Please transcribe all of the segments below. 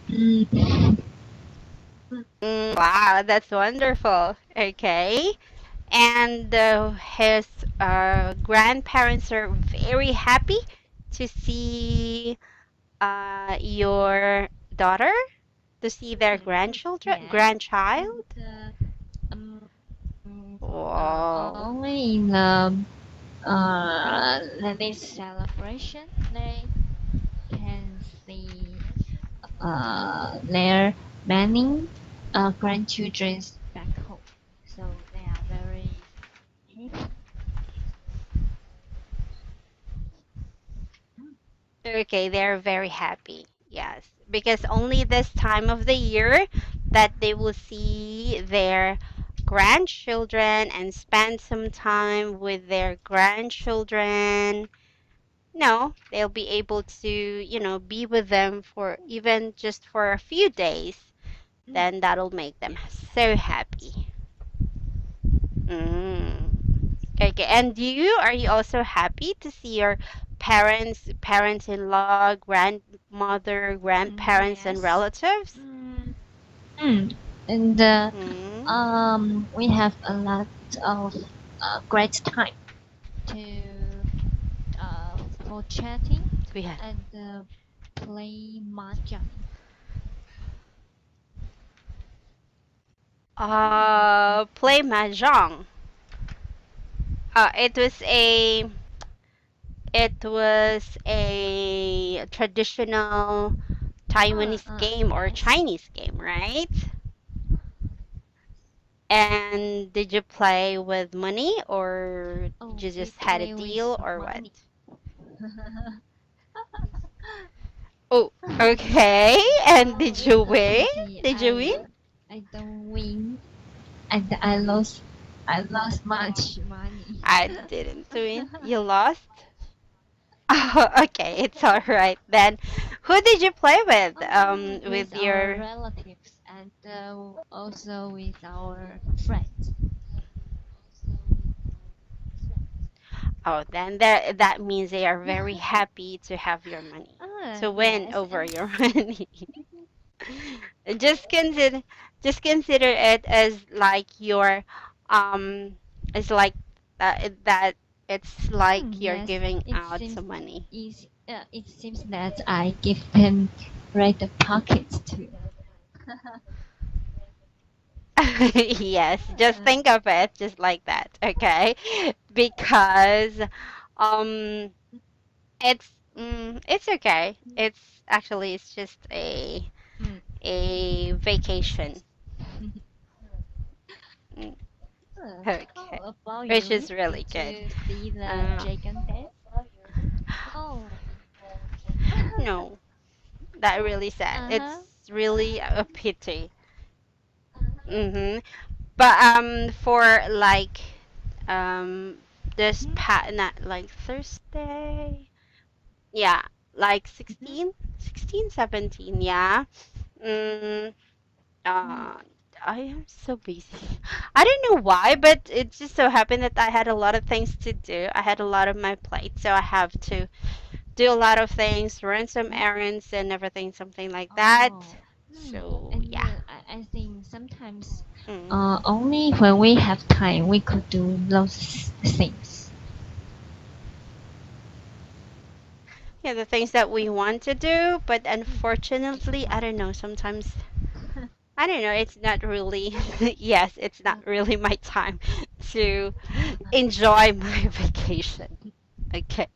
Mm, Wow, that's wonderful. Okay. And his grandparents are very happy to see your daughter, to see their yes, grandchild. and um, Wow. only in the this celebration they can see their many grandchildren back home, so they are very happy. Okay, they're very happy. Yes, because only this time of the year that they will see their grandchildren and spend some time with their grandchildren. No, they'll be able to, be with them for even just for a few days. Mm, Then that'll make them yes. so happy. Mm. Okay, and are you also happy to see your parents-in-law, grandmother, grandparents, and Yes. relatives? Mm, mm. And Mm. we have a lot of great time to for chatting Yeah. and play mahjong. Play mahjong. It was a traditional Taiwanese game or Yes. Chinese game, right? And did you play with money or did Oh, you we just had a play with deal or what? money. Oh, okay. And Oh, did it's you a win? pity. Did you win? I don't win, and I lost much money. I didn't win. You lost? Oh, okay, it's all right then. Who did you play with? With With our your relatives and also with our friends. Oh, then that means they are very happy to have your money, to win Yes, over and your money. Just consider just consider it as like your um it's like that it's like you're yes, giving it out seems some money. it seems that I give them red pockets too. Yes, just Uh, think of it just like that, okay? Because um it's okay. It's just mm. a vacation. Mm, How okay. about Which you? is really Did good. you see the Uh, dragon dance? Oh, no, that really sad. uh-huh. It's really a pity. But for like um this Mhm, not like Thursday. Yeah, like mhm, 16, 17. Yeah. Mm, mhm. uh, I am so busy. I don't know why, but it just so happened that I had a lot of things to do. I had a lot of my plate, so I have to do a lot of things, run some Mhm. errands and everything, something like that. Oh, So and yeah. I think sometimes Mm. only when we have time we could do those things. Yeah, the things that we want to do, but Mm, unfortunately, I like don't know, sometimes I don't know, it's not really, yes, it's not really my time to enjoy my vacation. Okay.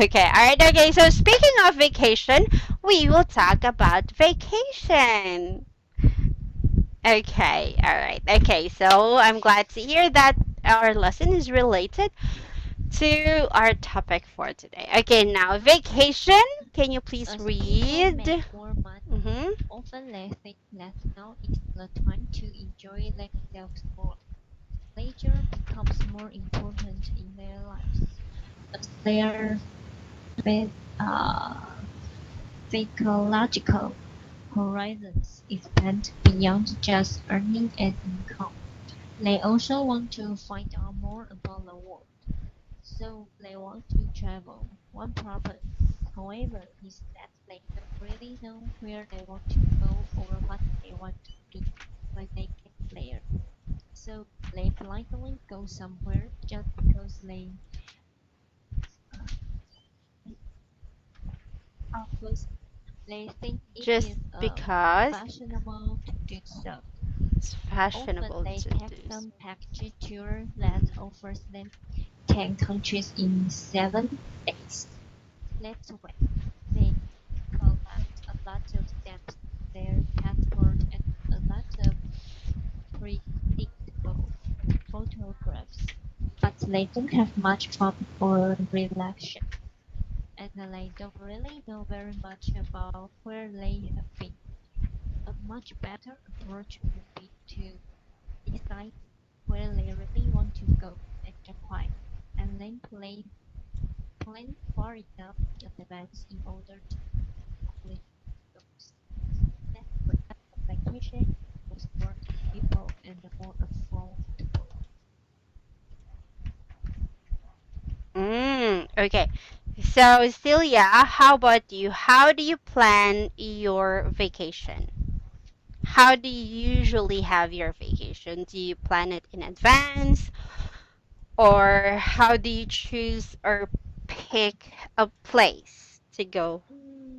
Okay, all right, okay. So speaking of vacation, we will talk about vacation. Okay, all right. Okay, so I'm glad to hear that our lesson is related to our topic for today. Okay, now vacation. Can you please as people read? make more money, Mm-hmm. often they think that now is the time to enjoy themselves more. Leisure becomes more important in their lives as their phy- uh, psychological horizons expand beyond just earning an income. They also want to find out more about the world, so they want to travel. One problem, however, is that they don't really know where they want to go or what they want to do when they get there. So they blindly go somewhere just because uh, first they think it Just is because fashionable to do so. it's Often fashionable they to take do. some package tour that Mm. offers them 10 countries in 7 days. Let's wait. They collect a lot of stamps on their passport and a lot of predictable photographs. But they don't have much fun or relaxation, and they don't really know very much about where they have been. A much better approach would be to decide where they really want to go at the time, and then plan far enough in advance in order to accomplish goals. That's where a vacation was more people and more affordable. Okay. So, Celia, how about you? How do you plan your vacation? How do you usually have your vacation? Do you plan it in advance? Or how do you choose or pick a place to go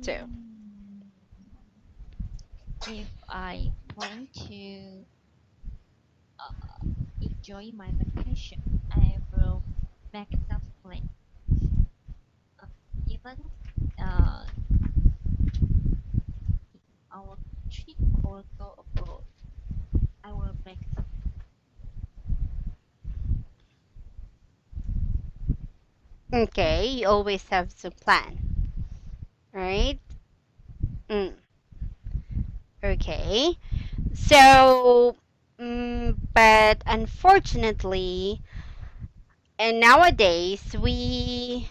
to? Mm, if I plan to enjoy my vacation, I will make some plan. Uh, even uh, our country or go abroad, I will make some. Okay, you always have to plan, right? Mm, okay. So, but unfortunately, and nowadays we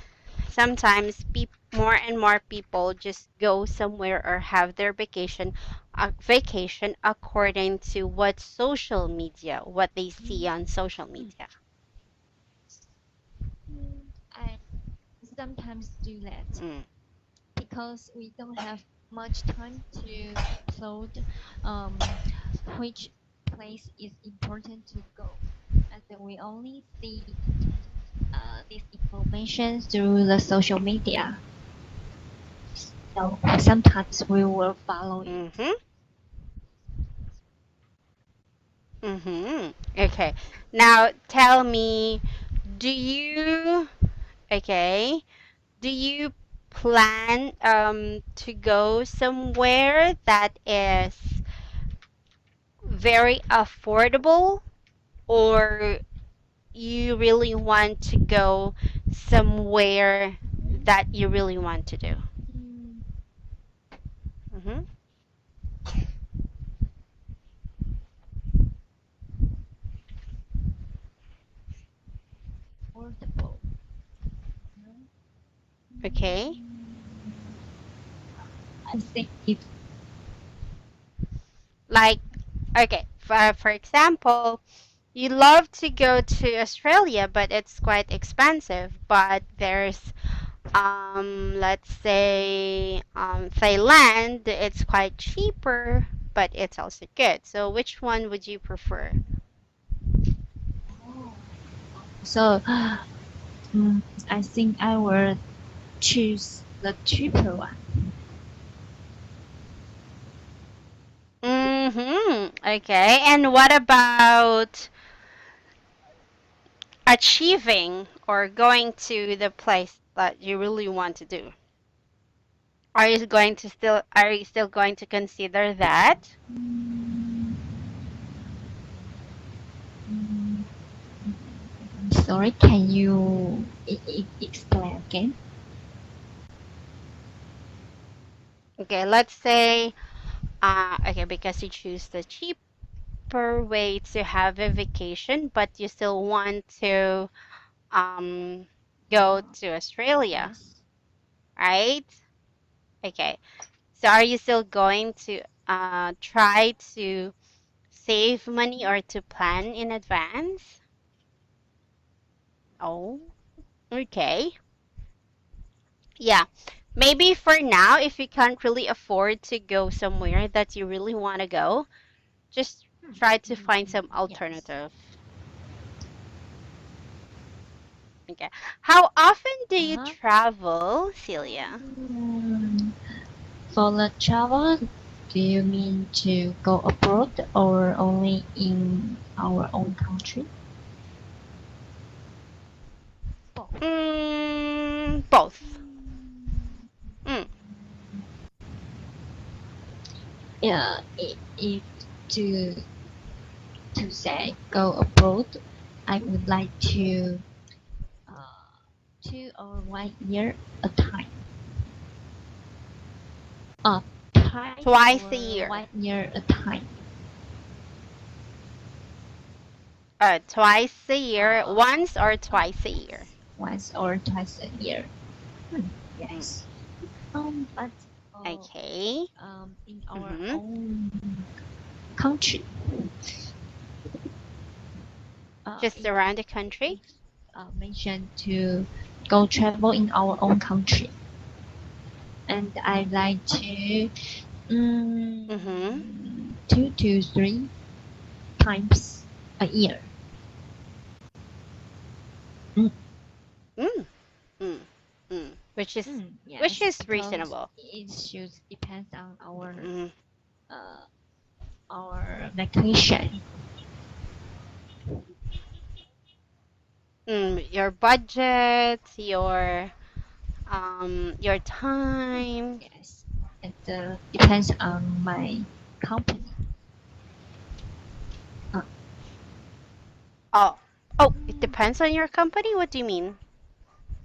sometimes more and more people just go somewhere or have their vacation according to what they see on social Mm, media. I sometimes do that Mm. because we don't have much time to upload um, which place is important to go, and then we only see this information through the social media. So sometimes we will follow it. Mhm. Mhm. Okay. Now tell me, do you okay? Do you plan to go somewhere that is very affordable, or you really want to go somewhere that you really want to do? Mm, Hmm. affordable. Okay. I think if Like, okay, for example, you love to go to Australia, but it's quite expensive. But there's, let's say, Thailand, it's quite cheaper, but it's also good. So which one would you prefer? so, I think I will choose the cheaper one. Mm-hmm. Okay. And what about achieving or going to the place that you really want to do? Are you still going to consider that? Mm, mm, Sorry, can you explain again? Okay, let's say okay, because you choose the cheaper way to have a vacation, but you still want to um go Uh, to Australia, yes. right? Okay. So are you still going to try to save money or to plan in advance? Oh, okay. Yeah. Maybe for now, if you can't really afford to go somewhere that you really want to go, just try to find some Yes. alternative. Okay. How often do you Uh-huh. travel, Celia? Mm, for the travel, do you mean to go abroad or only in our own country? Both. Both. Mm. Yeah, if to say go abroad, I would like to uh, 2 or 1 year a time. Twice Twice a or year. 1 year a time. Twice a year, Uh, once or twice a year. yes, once or twice a year. Hmm, Mm. yes. But Okay. in our Mm-hmm. own country, Just around the country. if mentioned to go travel in our own country, and I like to Mm-hmm. 2 to 3 times a year. Mm, Mm. Mm. Mm. Which yes, is because reasonable. it should depend on Mm. uh, our vacation. Your budget, your Mm, time. yes, it depends on my company. Uh, Oh, oh, it depends on your company. What do you mean?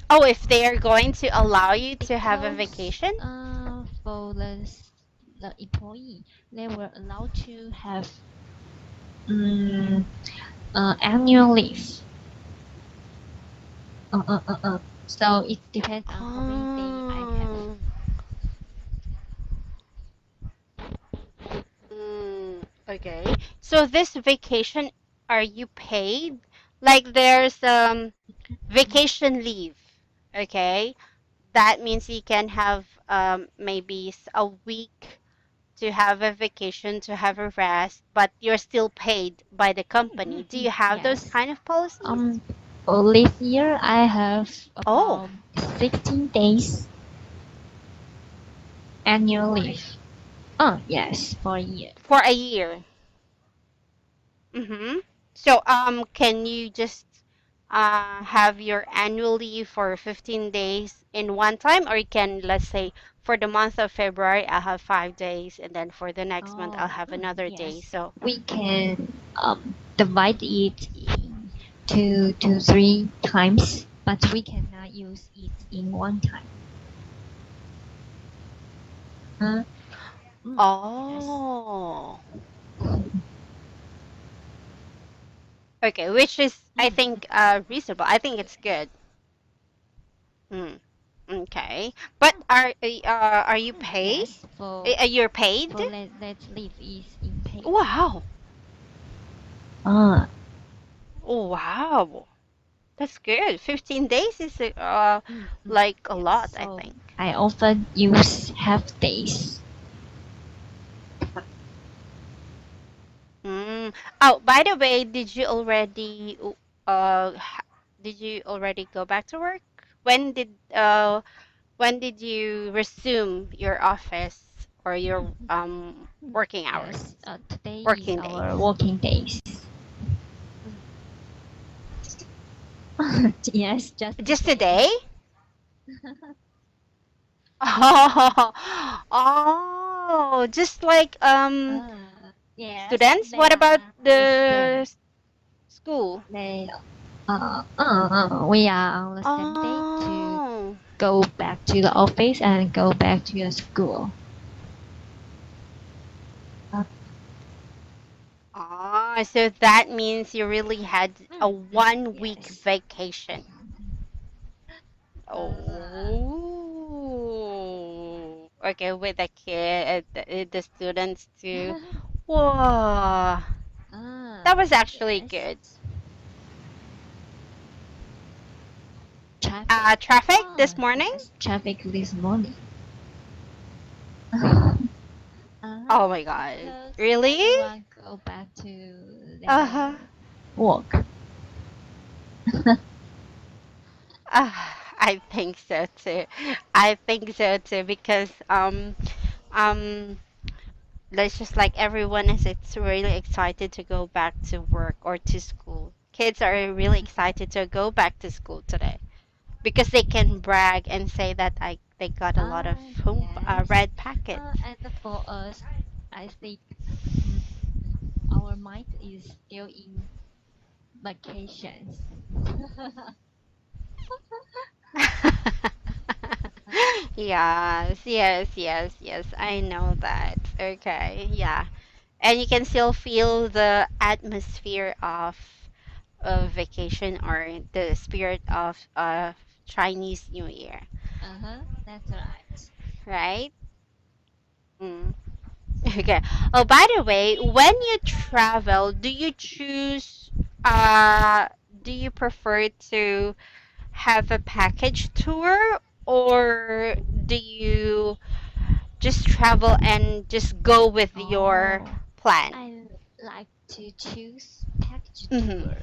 Oh, if they are going to allow you to have a because vacation? for the employee, they were allowed to have um, annual leave. Uh, uh, uh, uh. So it depends on how many days I have. Oh. Okay. So this vacation, are you paid? Like there's vacation leave. Okay. That means you can have maybe a week to have a vacation, to have a rest, but you're still paid by the company. Do you have those Yes. kind of policies? For this year, I have Oh, about 16 days annual leave. Oh, yes, for a year. for a year. Mm-hmm. So, can you just have your annual leave for 15 days in one time, or you can, let's say, for the month of February, I'll have 5 days, and then for the next month, I'll Oh, have another day. yes. So, We can divide it in 2 to 3 times, but we cannot use it in one time. Huh? Yes. oh, okay, which is, I think, reasonable. I think it's good. Mm, okay, but are you paid? Yes. You're paid? For let leave is in paid. Wow. Ah. Oh, wow. That's good. 15 days is like a lot, Yes. I So think. I often use half days. Mm. Oh, by the way, did you already go back to work? When did you resume your office or your working hours, Yes. Today is working days? our working days. Yes, just Just today. today? Oh, oh, just like Yes, students. they What about are the the same. school? They we are on the same day to Oh, go back to the office and go back to the school. Uh, so that means you really had a 1 week yes. vacation. Uh, Oh, okay, with the kid, the students too. Whoa, that was actually yes. good. traffic. Traffic Oh, this morning? yes, traffic this morning. Oh my God. Because Really? everyone go back to Uh-huh. their work. Uh, I think so too. I think so too because um it's just like everyone is it's really excited to go back to work or to school. Kids are really excited to go back to school today because they can brag and say that they got a lot of home Yes. red packets. And for us, I think mm, our mind is still in vacations. Yes, yes, yes, yes. I know that. Okay, yeah. And you can still feel the atmosphere of vacation or the spirit of Chinese New Year, That's right. right? Mm. Okay. Oh, by the way, when you travel, do you choose uh do you prefer to have a package tour or do you just travel and just go with your Oh, plan? I like to choose package Mm-hmm. tour.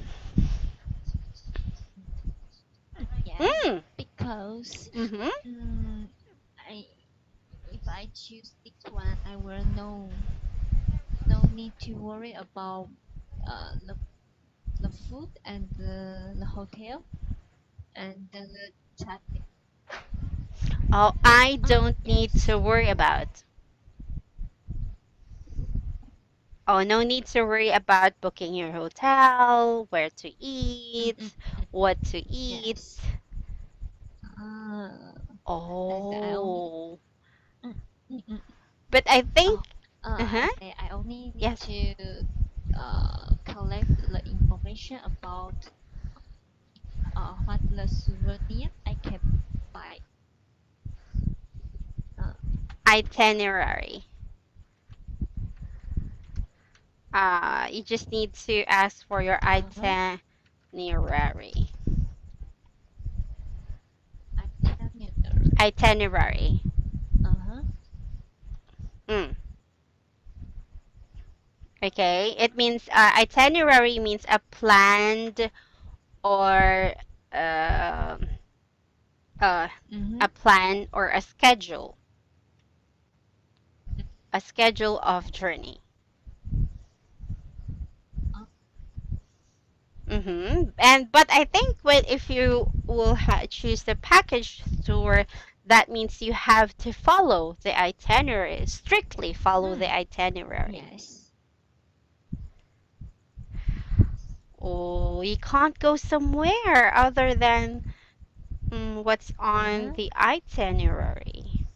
Yes, Mm. because Mm-hmm. mm, I if I choose this one, I will no need to worry about the food and the hotel and the traffic. Oh, I don't need Yes. to worry about. Oh, no need to worry about booking your hotel, where to Mm-mm. eat, what to eat. Yes. Uh, I only Oh, mm, mm, mm. but I think, Oh, I uh-huh, say I only need yes, to collect the information about what the souvenir I can buy. Uh, itinerary. You just need to ask for your uh-huh. itinerary. Itinerary. Itinerary. Uh-huh. Mm, okay, it means itinerary means a planned or um uh, Mm-hmm. a plan or a schedule of journey. Uh, And but I think when if you will choose the package tour, that means you have to follow the itinerary, strictly follow the itinerary. yes. Oh, you can't go somewhere other than what's on Uh-huh. the itinerary.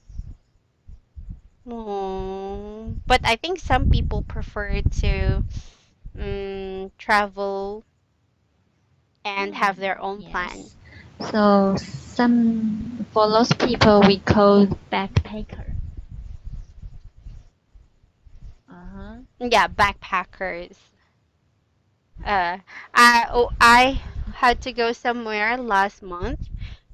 Oh, but I think some people prefer to travel and have their own plan. Yes. So some for those people we call backpacker. Uh-huh. Yeah, backpackers. I had to go somewhere last month,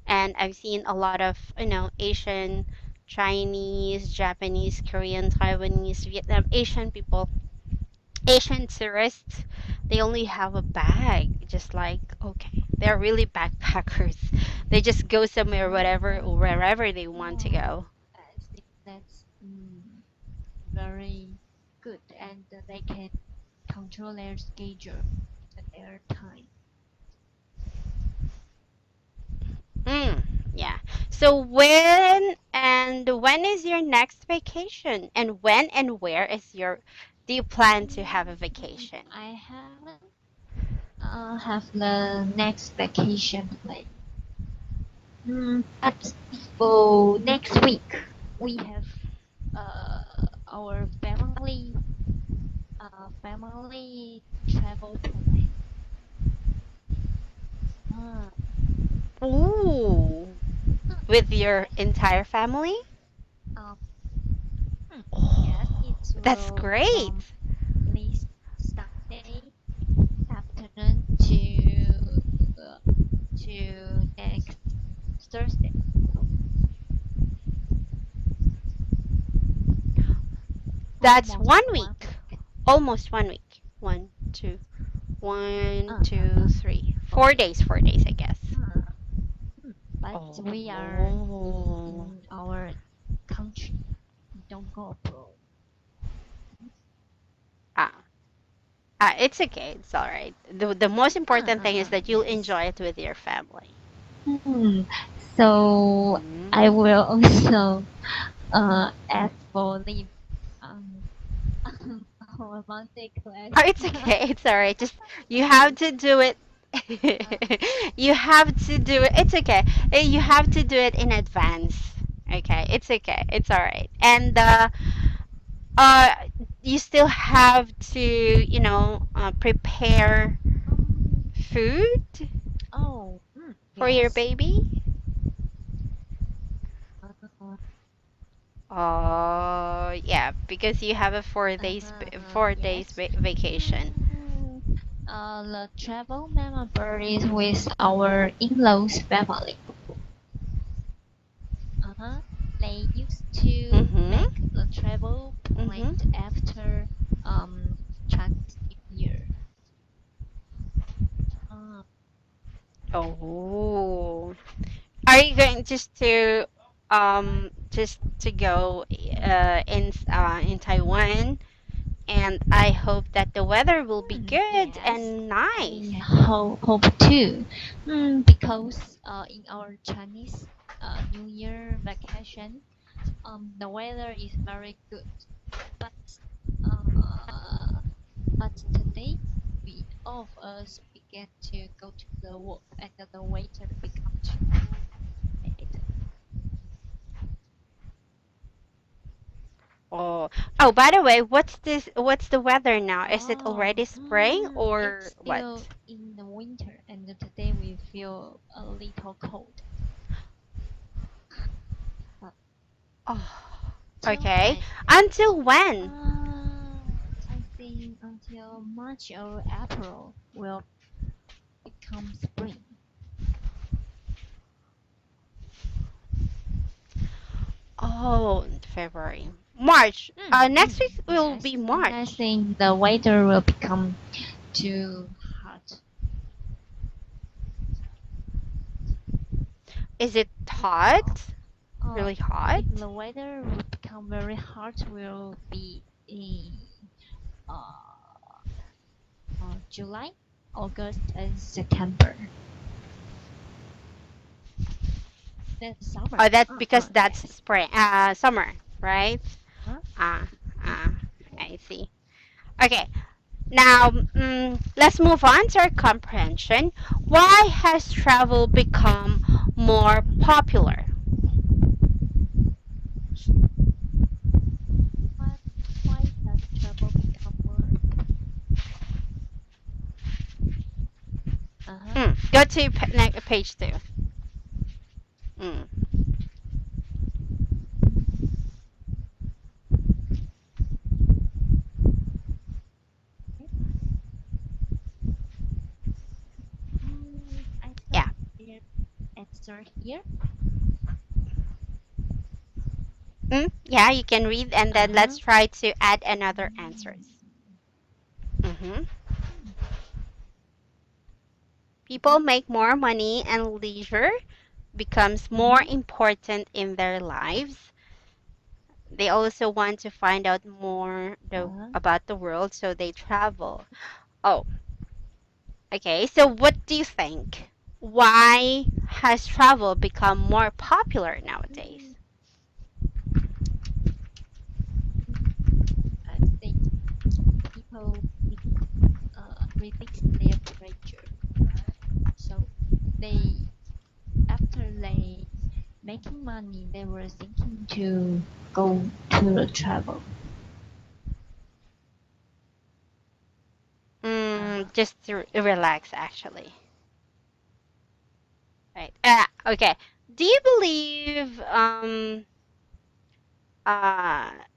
and I've seen a lot of Asian, Chinese, Japanese, Korean, Taiwanese, Vietnam, Asian people, Asian tourists. They only have a bag, just like okay, they're really backpackers. They just go somewhere, whatever, Oh, or wherever they want to oh, go. I think that's very good, and they can control their schedule and their time. Mm, yeah. So when is your next vacation? And when and where is your do you plan to have a vacation? I haven't have the next vacation plan. But for next week, we have our family travel plan. Uh, Ooh, with your yes. entire family? Um, yes, Oh, it that's will great. from this Sunday afternoon to next. Thursday. That's Almost one 1 week. week. Almost 1 week. One, two, three, 4 days. 4 days, I guess. Uh, but we are Oh. in our country. We don't go abroad. Ah. It's okay. It's all right. The most important thing is that you'll Yes. enjoy it with your family. Hmm. So I Mm. will also ask for leave um our Monday class. Oh, it's okay. It's all right. Just you have to do it. uh, You have to do it. It's okay. You have to do it in advance. Okay. It's okay. It's all right. And uh, you still have to, prepare um, food oh, for your yes. baby. Uh, Oh, yeah, because you have a 4 days yes. vacation. Mm, the travel memories with our in-laws family. Uh-huh. They used to Mhm. make the travel Mhm. planned after Chinese New Year. Uh, Oh. Are you going just to go in Taiwan? And I hope that the weather will be good yes, and I nice. hope too. Because in our Chinese New Year vacation, the weather is very good. But uh, but today, we all of us began to go to the work, and the waiter become too late. Oh, oh, by the way, what's this? What's the weather now? Is it Oh, already spring it's or what? still in the winter, and today we feel a little cold. Uh, Oh, till okay. when? Until when? I think until March or April will become spring. Oh, February, March. Next week will Yes, be and I March. think the weather will become too hot. Is it hot? Uh, Really if hot? the weather will become very hot, will be in uh, July, August, and September. That's summer. Oh, that's because that's Yes. spring, summer, right? Huh? Ah, ah, I see. Okay, now let's move on to our comprehension. Why has travel become more popular? Why, why has travel become more? Uh-huh. Go to page two. Mm. I Yeah. thought there answer here. Yeah, you can read and then let's Uh-huh. try to add another answers. Mm, hmm People mhm, make more money and leisure becomes more mhm, important in their lives. They also want to find out more uh-huh. about the world, so they travel. Oh, okay. So what do you think? Why has travel become more popular nowadays? Mm, I think people release their pressure. So they, after they making money, they were thinking to go to the travel. Uh-huh. Just to relax, actually. Right. Okay. Do you believe uh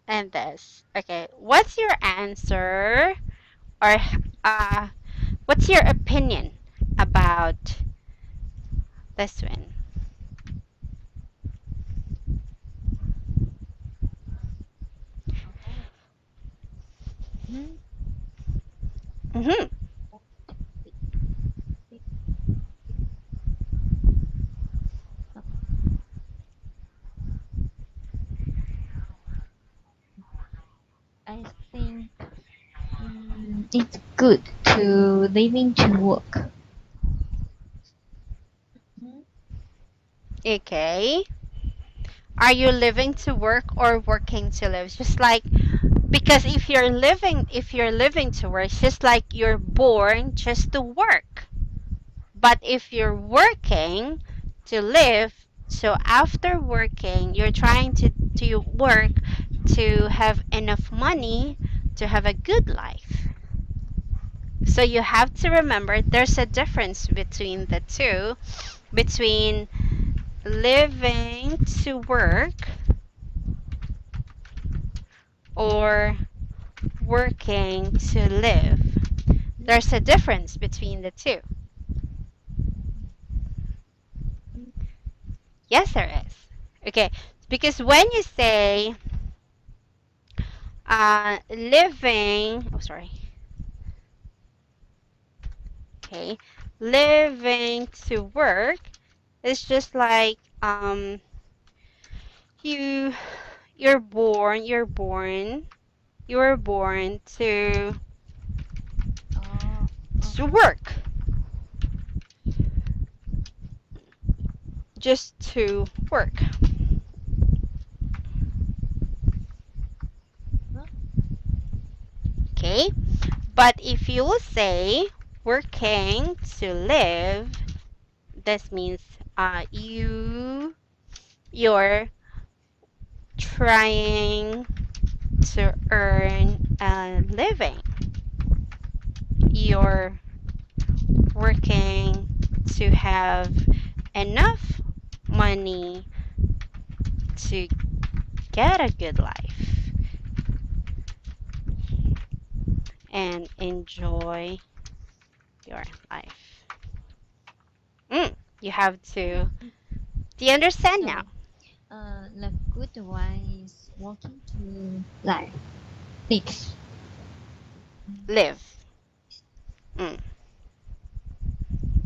in this? Okay. What's your answer or uh what's your opinion about this one? Mm, Hmm. I think it's good to living to work. Mm, Okay. Are you living to work or working to live? Just like, because if you're living to work, it's just like you're born just to work. But if you're working to live, so after working, you're trying to work to have enough mhm, money to have a good life. So you have to remember there's a difference between the two, between living to work or working to live. mm, There's a difference between the two. mm. Yes, there is. Okay, because when you say living, oh, sorry, okay, living to work, it's just like you you're born Oh, to okay. work, just to work. Huh? Okay, but if you will say working to live, this means you're trying to earn a living. You're working to have enough money to get a good life and enjoy your life. You have to. Mm. Do you understand now? So, the good one is working to life. Live. Live. Mm.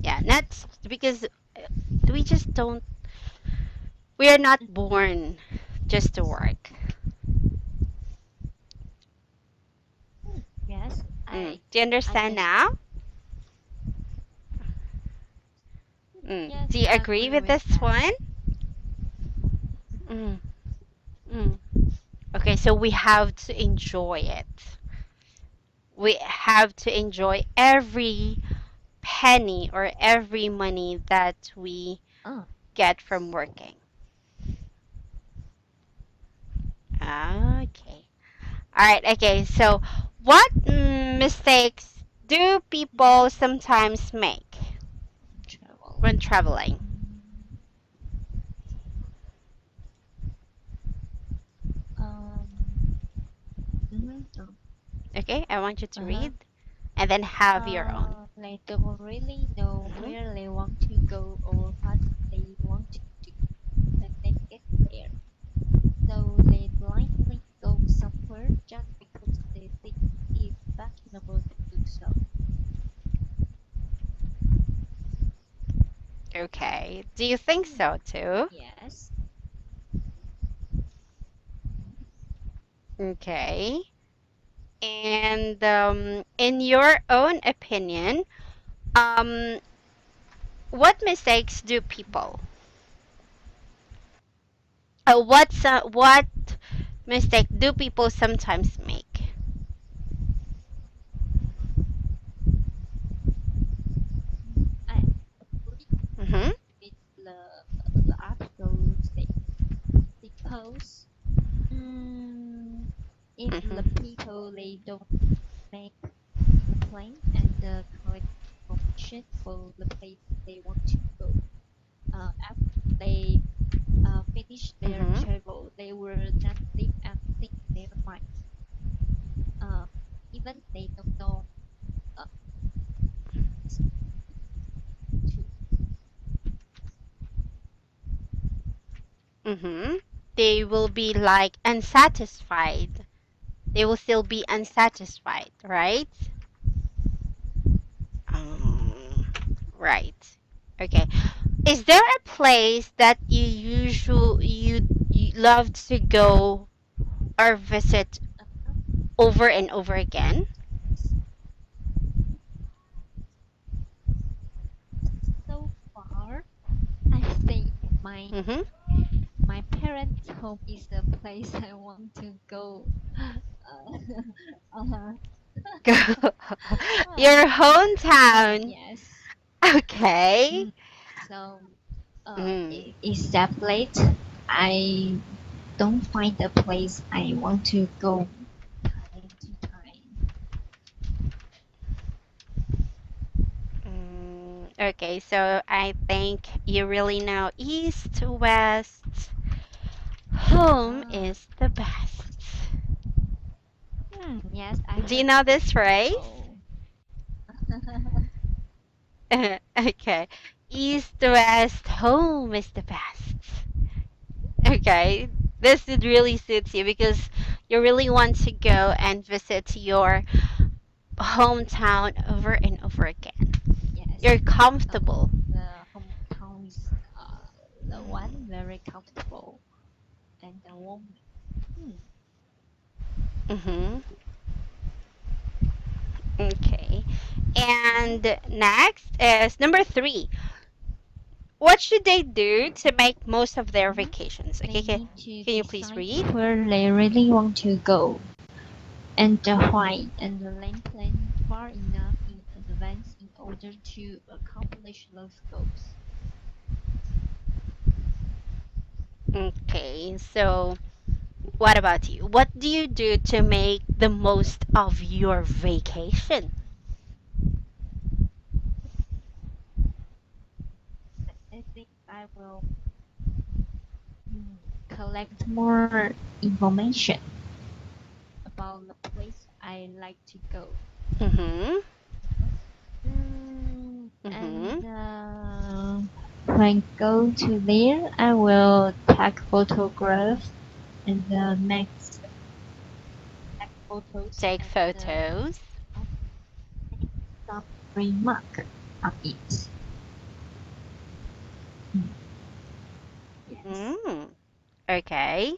Yeah, not because we just don't. We are not born just to work. Yes, Do you I understand can. now? Yes, Do you I agree agree with with this that. one? Mm. Mm. Okay, so we have to enjoy it. We have to enjoy every penny or every money that we Oh, get from working. Okay. All right. Okay. So, what mistakes do people sometimes make travel. when traveling? Um. Oh, Okay. I want you to uh-huh. read and then have your own. They don't really know Mhm. where they want to go or what they want to do when they get there. So they blindly go somewhere just because they think it's fashionable to do so. Okay. Do you think Hmm. so too? Yes. Okay. And in your own opinion, um, what mistakes do people? What mistake do people sometimes make? I agree Mm-hmm. with the article say because if the Mm-hmm. people they don't make the plan and the correct information for the place they want to go. After they finish their Mm-hmm. travel, they will not live and think their mind. Uh, even they don't know uh, to. Mm-hmm. They will be like unsatisfied they will still be unsatisfied, right? Um, right. Okay. Is there a place that you love to go or visit over and over again? So far, I think my Mm-hmm. my parents' home is the place I want to go. Uh, Go. Your hometown. yes. Okay. Mm. So, Mm. is that late? I don't find a place I want to go time to time. Okay, so I think you really know East, West, home Ah, is the best. yes, I Do you heard know this this phrase? before. Okay. East, West, home is the best. Okay. This it really suits you because you really want to go and visit your hometown over and over again. Yes, You're comfortable. the hometown is the one very comfortable and the warm. Hmm. Mm-hmm. Okay. And next is number three. What should they do to make most of their Mhm. vacations? They Okay, need to can you please decide read? where they really want to go and why, and then plan far enough in advance in order to accomplish those goals. Okay, so what about you? What do you do to make the most of your vacation? I think I will collect more information about the place I like to go. Mm-hmm. And Mm-hmm. when go to there, I will take photographs and take photos Take and photos. make some remark on it. Mm, yes. Mm. Okay.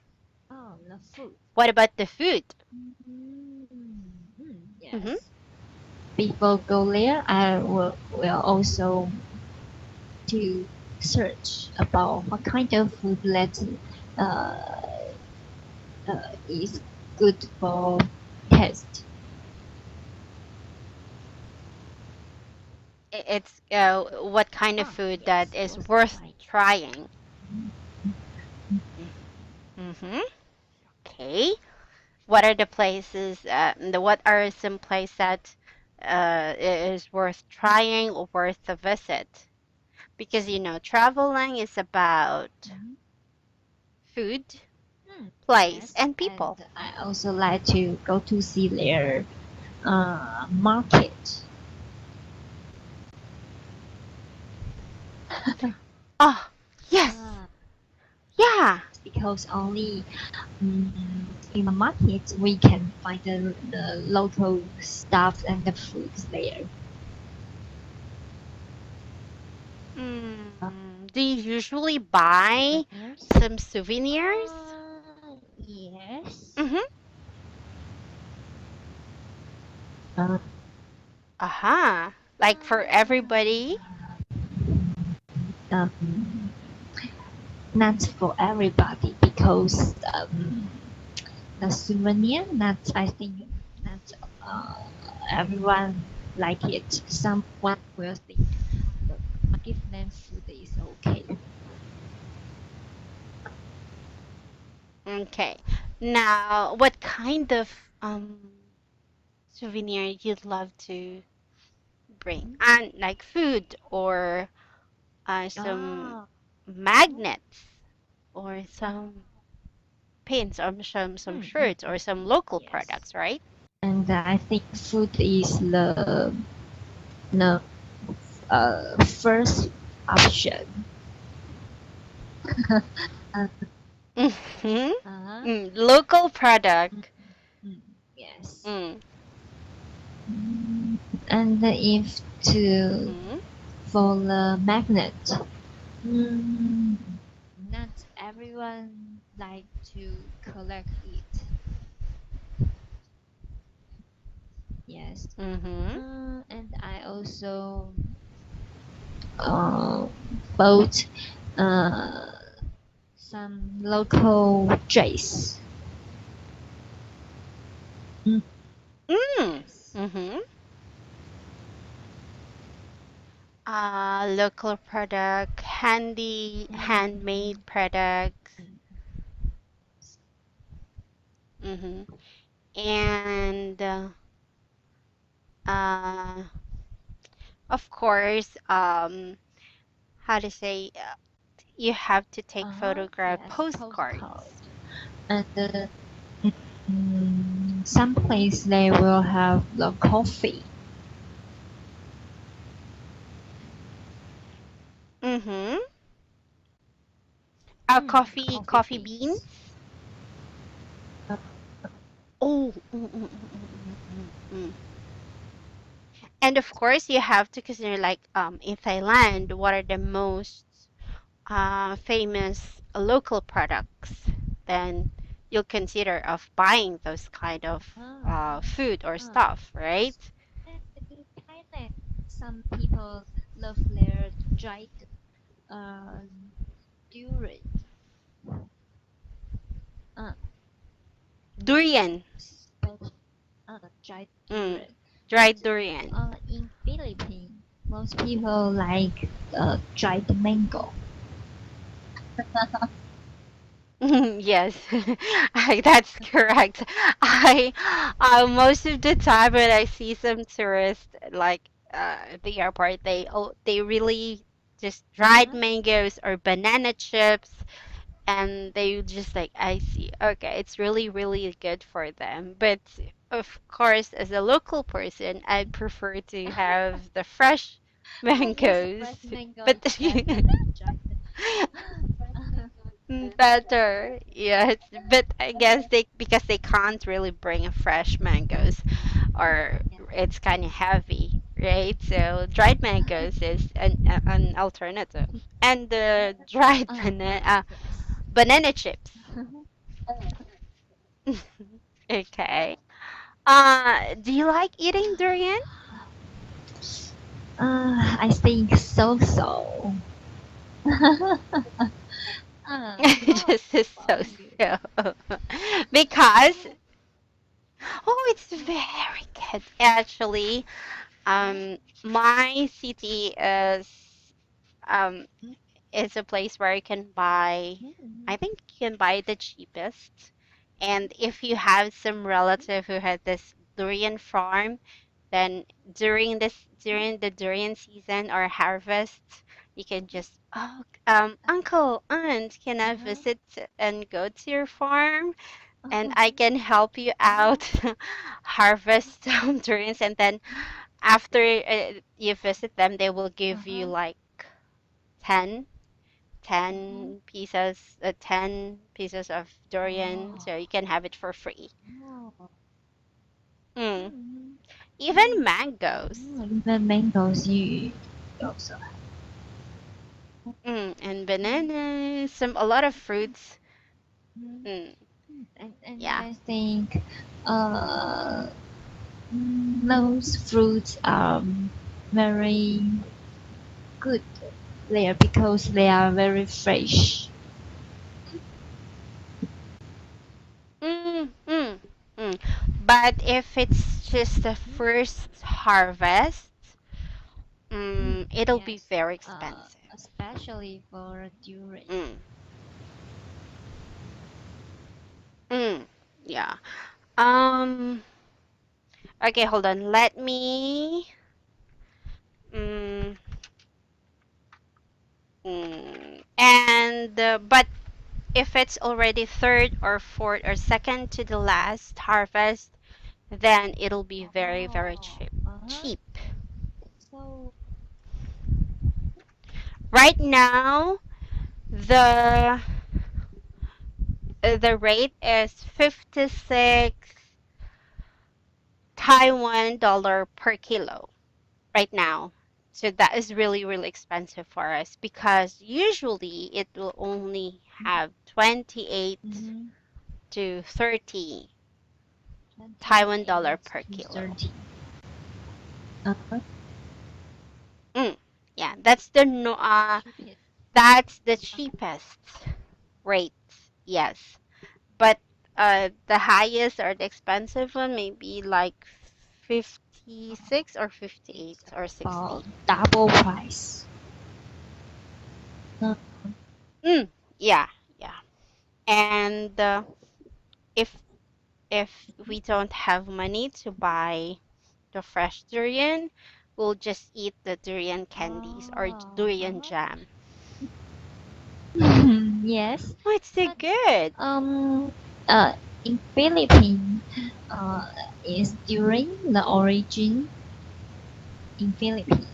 Oh, the food. What about the food? Mm-hmm. Yes. Before go there, I will also to search about what kind of food that uh, is good for taste. It's what kind of Ah, food that yes, is was worth right. trying. Mhm. Mm-hmm. Okay. What are the places, what are some places that is worth trying or worth a visit? Because traveling is about Mhm. food, place, Yes, and and people. I also like to go to see their market. Oh, yes, Ah, yeah. yes, because only mm, in the market we can find the local stuff and the foods there. Do you usually buy Souvenirs? some souvenirs? Yes. Mm-hmm. Uh, Uh-huh. Like for everybody? um, not for everybody because the souvenir not I think not uh, everyone like it. Someone will think the give them food is okay. Okay. Now, what kind of souvenir you'd love to bring? And like food or some Ah, magnets or some pins or some shirts or some local yes. products, right? And I think food is the first option. uh, Mm-hmm. uh-huh. Local product. Mm, mm. Yes. Mm. Mm, and if to Mm-hmm. for the magnet, mm, not everyone like to collect it. Yes. Mm-hmm. And I also uh, bought uh, some local dress. Mm, Mm. yes. Mm-hmm. Local product, handmade Mm, products. mm, Mm-hmm. And uh, of course, how to say, you have to take photograph yes, postcard. postcards. And some place they will have the coffee. Mm-hmm. Coffee Coffee beans. beans. Uh, Oh, and of course, you have to consider like in Thailand, what are the most famous local products? Then you'll consider of buying those kind of ah, food or stuff, right? yes. And in Thailand, some people love their dried uh, durian. Uh, Durian, special dried mm, durian. But dried durian. in Philippines, most people like dried mango. Yes, that's correct. I most of the time when I see some tourists like at the airport, they really just dried Uh-huh. mangoes or banana chips, and they just like I see. Okay, it's really good for them. But of course, as a local person, I prefer to have the fresh Yes, mangoes. fresh mango is But better than dried. better, yes. But I guess they because they can't really bring fresh mangoes, or Yes. it's kind of heavy, right? So dried mangoes is an alternative, and the dried Yes. banana chips. Okay. Do you like eating durian? I think so so. How Just so about you? so. Because oh, it's very good actually. Yeah. My city um is a place where you can buy, I Mm-hmm. think you can buy the cheapest. And if you have some relative who had this durian farm, then during the durian season or harvest, you can just uncle, aunt, can I Uh-huh. visit and go to your farm? And Uh-huh. I can help you out harvest some durians, and then after you visit them, they will give you Uh-huh. like 10 Uh-huh. 10 pieces of durian, Oh. so you can have it for free. Oh. Mm. Mm-hmm. Even mangoes. Even mangoes you also have. And bananas, a lot of fruits. Mhm. Mm. And Yeah. I think uh, those fruits are very good there because they are very fresh. Mm, mm, mm. But if it's just the first harvest, it'll be Yes, very expensive. especially for durian. Mm, mm, yeah. Um. Okay, hold on. Let me. Mm, and but if it's already third or fourth or second to the last harvest, then it'll be very Oh, cheap. uh-huh. Cheap. So, Right now, the the rate is 56 Taiwan dollar per kilo right now. So that is really, really expensive for us because usually it will only have 28 Mm-hmm. to 30 Taiwan dollar 28 per to kilo. 30. Uh-huh. Mm, yeah, that's the no, Cheapest. that's the cheapest rate. Yes, but the highest or the expensive one maybe like 56 or 58 It's or about 60. double price. Uh, Mm, yeah, yeah. And if if we don't have money to buy the fresh durian, we'll just eat the durian candies or durian uh-huh. jam. Yes, Oh, it's so but good. um, in Philippines, uh, is during the origin in Philippines.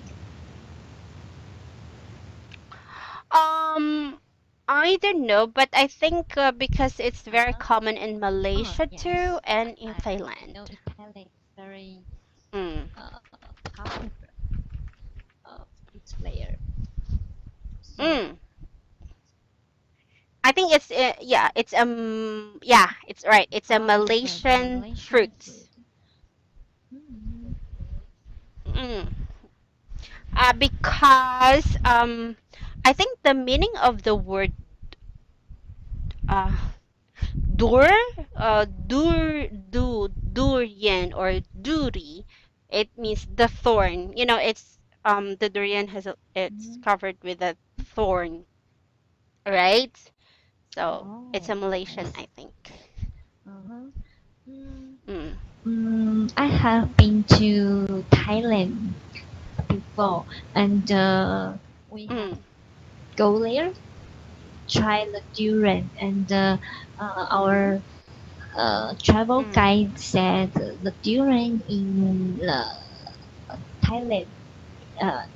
Um, I don't know, but I think because it's very Uh-huh. common in Oh Malaysia too yes, and in I Thailand. know Italy is very Mm, popular fruit player. So mm. I think it's yeah, it's yeah, it's right. It's a it's a Malaysian Malaysian fruit. fruit. Mm-hmm. Mm. Because I think the meaning of the word uh dur durian or duri, it means the thorn. You know, it's the durian it's Mm-hmm. covered with a thorn, right? So it's a Oh, Malaysian, yes. I think. Uh-huh. Mm, Mm, I have been to Thailand before, and we have mm, go there, try the durian, and our travel mm, guide said the durian in Thailand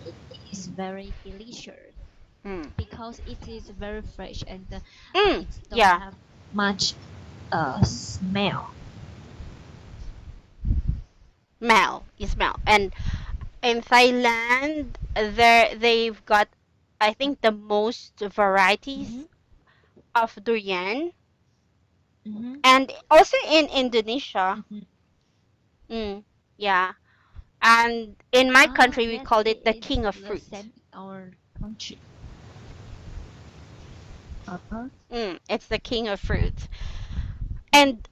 it is very delicious mm, because it is very fresh and mm. it don't Yeah, have much smell. you smell. And in Thailand, they've got, I think, the most Mm-hmm. varieties of durian, Mm-hmm. and also in Indonesia. Mm-hmm. Mm, yeah, and in my Ah, country we yes, called it the it's king of the fruit. same in our country. Uh-huh. It's the king of fruit. And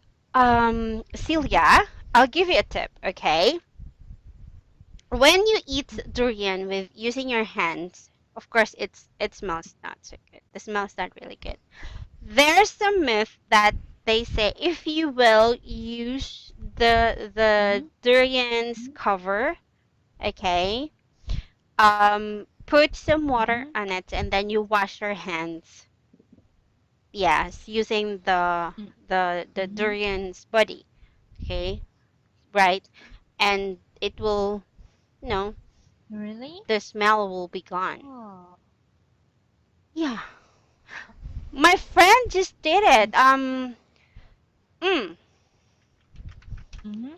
Celia, I'll give you a tip, okay? When you eat durian with using your hands, of course it smells not so good. The smell's not really good. There's a myth that they say if you will use the Mm-hmm. durian's cover, okay, put some water Mm-hmm. on it and then you wash your hands. Yes, using the Mm-hmm. durian's body, okay, right, and it will, you know, Really? the smell will be gone. Oh. Yeah, my friend just did it. Mm, Mm-hmm.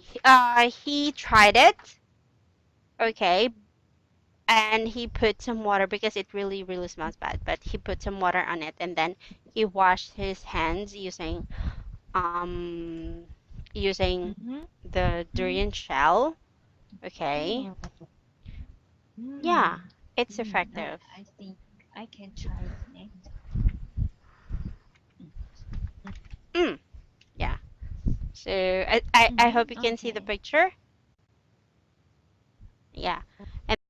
he tried it, okay, and he put some water because it really, really smells bad. But he put some water on it, and then he washed his hands um using Mm-hmm. the Mm-hmm. durian shell. Okay, Oh. Mm. yeah, it's Mm. effective. I think I can try it next. Mm, yeah. So I hope you can see the Okay. picture. Yeah.